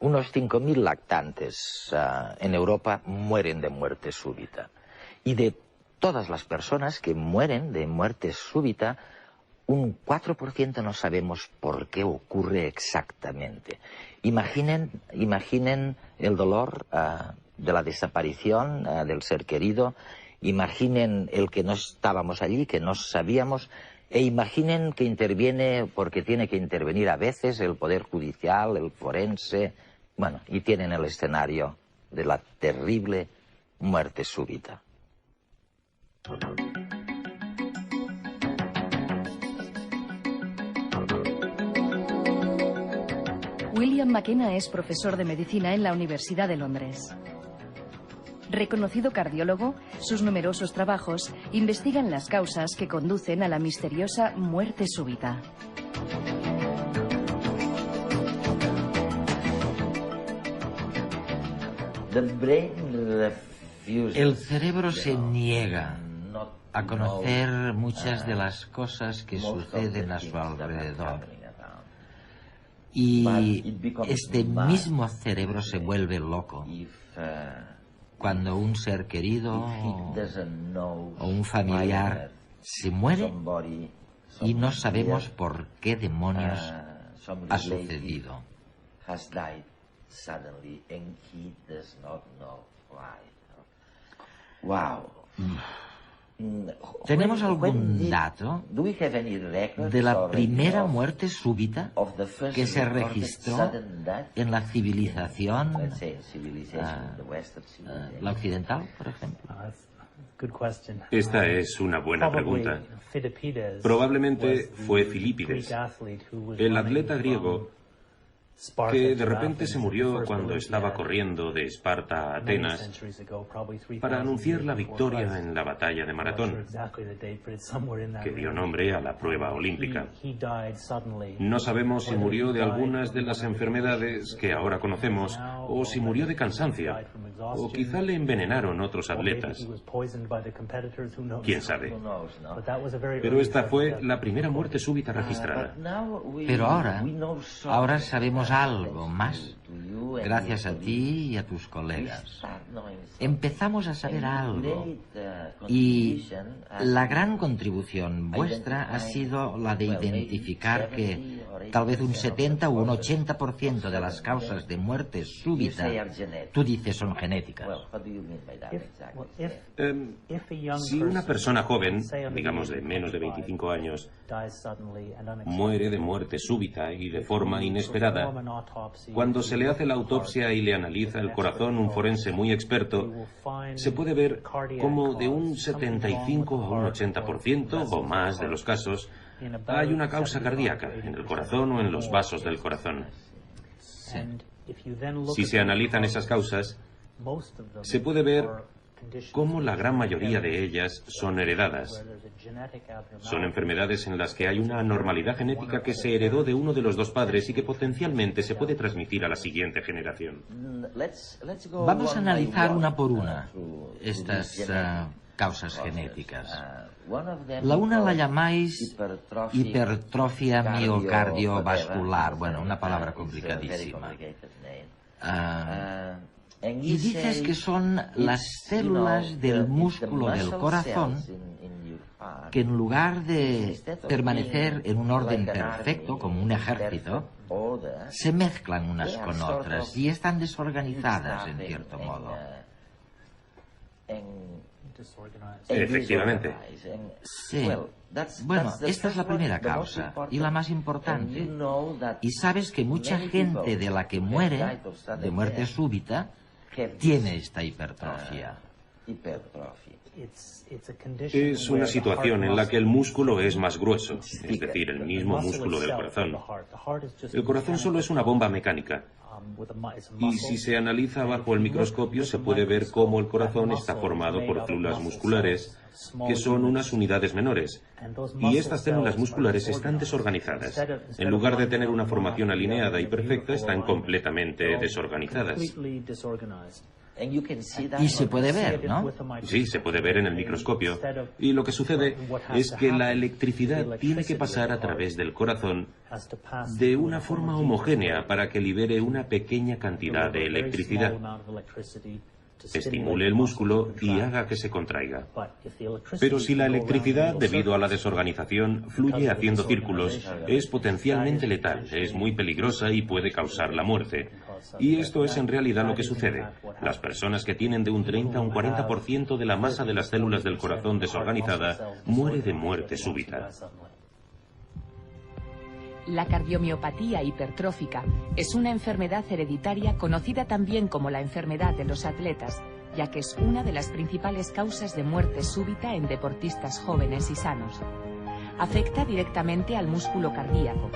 Unos 5.000 lactantes en Europa mueren de muerte súbita. Y de todas las personas que mueren de muerte súbita, un 4% no sabemos por qué ocurre exactamente. Imaginen el dolor de la desaparición del ser querido, imaginen el que no estábamos allí, que no sabíamos, e imaginen que interviene, porque tiene que intervenir a veces el Poder Judicial, el forense, bueno, y tienen el escenario de la terrible muerte súbita. William McKenna es profesor de medicina en la Universidad de Londres. Reconocido cardiólogo, sus numerosos trabajos investigan las causas que conducen a la misteriosa muerte súbita. El cerebro se niega a conocer muchas de las cosas que suceden a su alrededor. Y este mismo cerebro se vuelve loco cuando un ser querido o un familiar se muere y no sabemos por qué demonios ha sucedido. Wow. ¿Tenemos algún dato de la primera muerte súbita que se registró en la civilización la occidental, por ejemplo? Esta es una buena pregunta. Probablemente fue Filipides, el atleta griego que de repente se murió cuando estaba corriendo de Esparta a Atenas para anunciar la victoria en la batalla de Maratón, que dio nombre a la prueba olímpica. No sabemos si murió de algunas de las enfermedades que ahora conocemos o si murió de cansancio, o quizá le envenenaron otros atletas. ¿Quién sabe? Pero esta fue la primera muerte súbita registrada. Pero ahora sabemos algo más, gracias a ti y a tus colegas. Empezamos a saber algo, y la gran contribución vuestra ha sido la de identificar que tal vez un 70 o un 80% de las causas de muerte súbita, tú dices, son genéticas. Si una persona joven, digamos de menos de 25 años, muere de muerte súbita y de forma inesperada, cuando se le hace la autopsia y le analiza el corazón un forense muy experto, se puede ver cómo de un 75 o un 80% o más de los casos hay una causa cardíaca en el corazón o en los vasos del corazón. Si se analizan esas causas, se puede ver cómo la gran mayoría de ellas son heredadas. Son enfermedades en las que hay una anormalidad genética que se heredó de uno de los dos padres y que potencialmente se puede transmitir a la siguiente generación. Vamos a analizar una por una estas causas genéticas. La una la llamáis hipertrofia miocardiovascular. Bueno, una palabra complicadísima. Y dices que son las células del músculo del corazón que en lugar de permanecer en un orden perfecto, como un ejército, se mezclan unas con otras y están desorganizadas, en cierto modo. Efectivamente. Sí. Bueno, esta es la primera causa y la más importante. Y sabes que mucha gente de la que muere, de muerte súbita, tiene esta hipertrofia. Es una situación en la que el músculo es más grueso, es decir, el mismo músculo del corazón. El corazón solo es una bomba mecánica. Y si se analiza bajo el microscopio se puede ver cómo el corazón está formado por células musculares, que son unas unidades menores. Y estas células musculares están desorganizadas. En lugar de tener una formación alineada y perfecta, están completamente desorganizadas. Y se puede ver, ¿no? Sí, se puede ver en el microscopio. Y lo que sucede es que la electricidad tiene que pasar a través del corazón de una forma homogénea para que libere una pequeña cantidad de electricidad, estimule el músculo y haga que se contraiga. Pero si la electricidad, debido a la desorganización, fluye haciendo círculos, es potencialmente letal, es muy peligrosa y puede causar la muerte. Y esto es en realidad lo que sucede. Las personas que tienen de un 30 a un 40% de la masa de las células del corazón desorganizada muere de muerte súbita. La cardiomiopatía hipertrófica es una enfermedad hereditaria conocida también como la enfermedad de los atletas, ya que es una de las principales causas de muerte súbita en deportistas jóvenes y sanos. Afecta directamente al músculo cardíaco.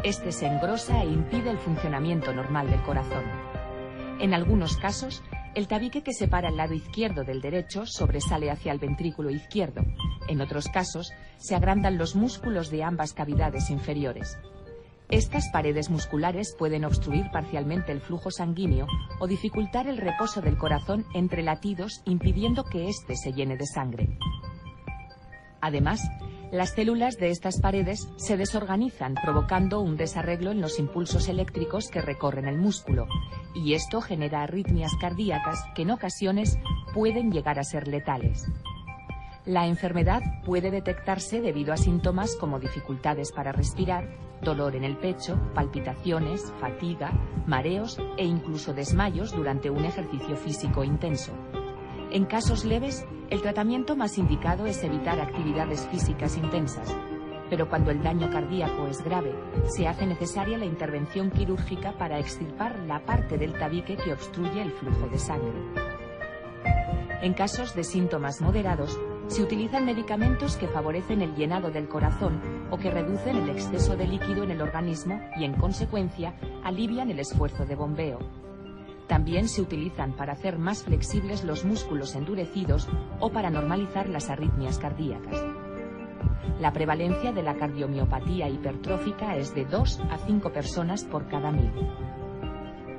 Este se engrosa e impide el funcionamiento normal del corazón. En algunos casos, el tabique que separa el lado izquierdo del derecho sobresale hacia el ventrículo izquierdo. En otros casos, se agrandan los músculos de ambas cavidades inferiores. Estas paredes musculares pueden obstruir parcialmente el flujo sanguíneo o dificultar el reposo del corazón entre latidos, impidiendo que éste se llene de sangre. Además, las células de estas paredes se desorganizan, provocando un desarreglo en los impulsos eléctricos que recorren el músculo, y esto genera arritmias cardíacas que en ocasiones pueden llegar a ser letales. La enfermedad puede detectarse debido a síntomas como dificultades para respirar, dolor en el pecho, palpitaciones, fatiga, mareos e incluso desmayos durante un ejercicio físico intenso. En casos leves, el tratamiento más indicado es evitar actividades físicas intensas, pero cuando el daño cardíaco es grave, se hace necesaria la intervención quirúrgica para extirpar la parte del tabique que obstruye el flujo de sangre. En casos de síntomas moderados, se utilizan medicamentos que favorecen el llenado del corazón o que reducen el exceso de líquido en el organismo y, en consecuencia, alivian el esfuerzo de bombeo. También se utilizan para hacer más flexibles los músculos endurecidos o para normalizar las arritmias cardíacas. La prevalencia de la cardiomiopatía hipertrófica es de 2 a 5 personas por cada 1000.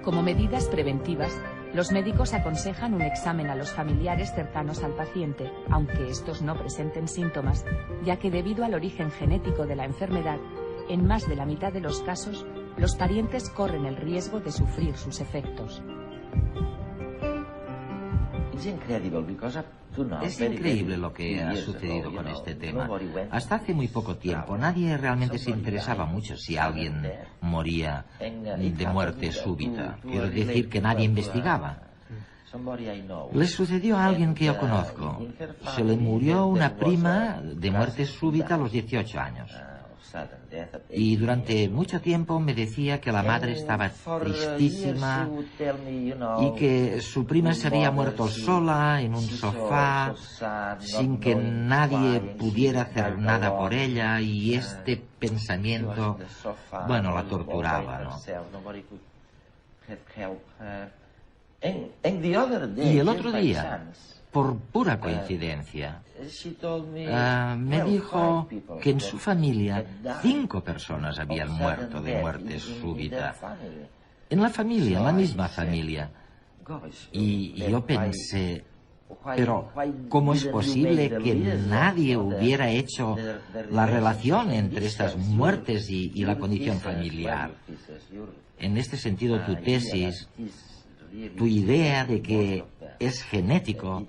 Como medidas preventivas, los médicos aconsejan un examen a los familiares cercanos al paciente, aunque estos no presenten síntomas, ya que debido al origen genético de la enfermedad, en más de la mitad de los casos, los parientes corren el riesgo de sufrir sus efectos. Es increíble lo que ha sucedido con este tema. Hasta hace muy poco tiempo nadie realmente se interesaba mucho si alguien moría de muerte súbita. Quiero decir que nadie investigaba. Le sucedió a alguien que yo conozco. Se le murió una prima de muerte súbita a los 18 años. Y durante mucho tiempo me decía que la madre estaba tristísima y que su prima se había muerto sola en un sofá sin que nadie pudiera hacer nada por ella, y este pensamiento, bueno, la torturaba, ¿no? Y el otro día, por pura coincidencia, me dijo que en su familia 5 personas habían muerto de muerte súbita. En la familia, en la misma familia. Y yo pensé, pero ¿cómo es posible que nadie hubiera hecho la relación entre estas muertes y la condición familiar? En este sentido, tu tesis, tu idea de que es genético,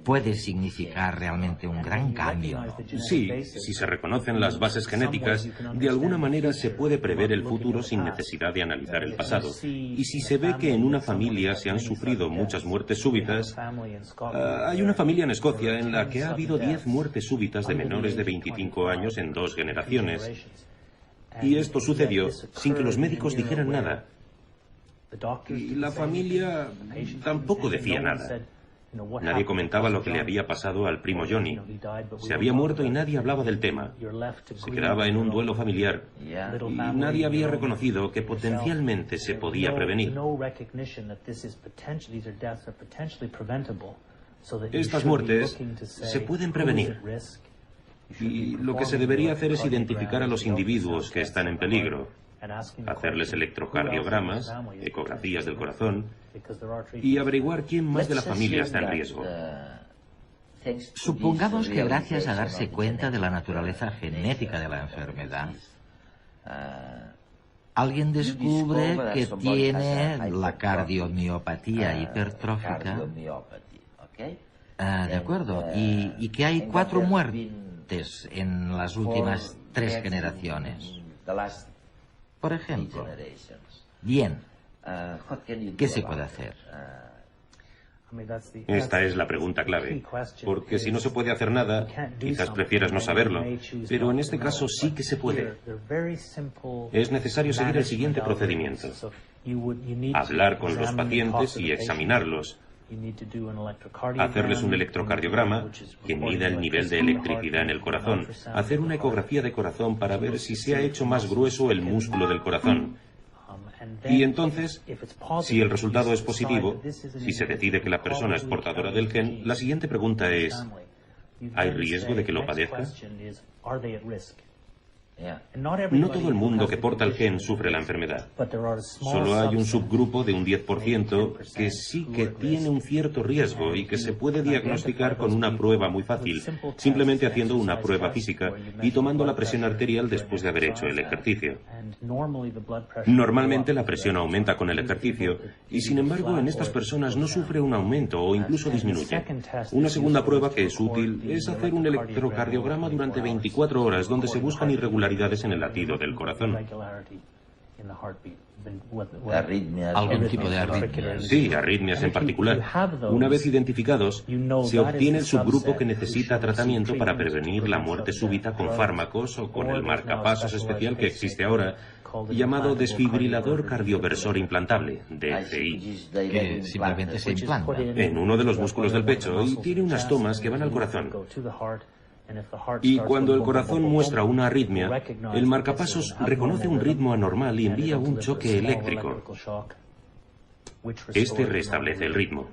puede significar realmente un gran cambio, ¿no? Sí, si se reconocen las bases genéticas, de alguna manera se puede prever el futuro sin necesidad de analizar el pasado. Y si se ve que en una familia se han sufrido muchas muertes súbitas, hay una familia en Escocia en la que ha habido 10 muertes súbitas de menores de 25 años en 2 generaciones. Y esto sucedió sin que los médicos dijeran nada. Y la familia tampoco decía nada. Nadie comentaba lo que le había pasado al primo Johnny. Se había muerto y nadie hablaba del tema. Se quedaba en un duelo familiar y nadie había reconocido que potencialmente se podía prevenir. Estas muertes se pueden prevenir. Y lo que se debería hacer es identificar a los individuos que están en peligro, hacerles electrocardiogramas, ecografías del corazón y averiguar quién más de la familia está en riesgo. Supongamos que gracias a darse cuenta de la naturaleza genética de la enfermedad, alguien descubre que tiene la cardiomiopatía hipertrófica, de acuerdo, y que hay 4 muertes en las últimas 3 generaciones. Por ejemplo, bien, ¿qué se puede hacer? Esta es la pregunta clave, porque si no se puede hacer nada, quizás prefieras no saberlo, pero en este caso sí que se puede. Es necesario seguir el siguiente procedimiento: hablar con los pacientes y examinarlos, hacerles un electrocardiograma que mida el nivel de electricidad en el corazón, hacer una ecografía de corazón para ver si se ha hecho más grueso el músculo del corazón. Y entonces, si el resultado es positivo, si se decide que la persona es portadora del gen, la siguiente pregunta es: ¿hay riesgo de que lo padezca? No todo el mundo que porta el gen sufre la enfermedad. Solo hay un subgrupo de un 10% que sí que tiene un cierto riesgo y que se puede diagnosticar con una prueba muy fácil, simplemente haciendo una prueba física y tomando la presión arterial después de haber hecho el ejercicio. Normalmente la presión aumenta con el ejercicio y, sin embargo, en estas personas no sufre un aumento o incluso disminuye. Una segunda prueba que es útil es hacer un electrocardiograma durante 24 horas donde se buscan irregularidades en el latido del corazón. ¿Algún tipo de arritmias? Sí, arritmias en particular. Una vez identificados, se obtiene el subgrupo que necesita tratamiento para prevenir la muerte súbita con fármacos o con el marcapasos especial que existe ahora, llamado desfibrilador cardioversor implantable, DCI. Que simplemente se implanta en uno de los músculos del pecho y tiene unas tomas que van al corazón. Y cuando el corazón muestra una arritmia, el marcapasos reconoce un ritmo anormal y envía un choque eléctrico. Este restablece el ritmo.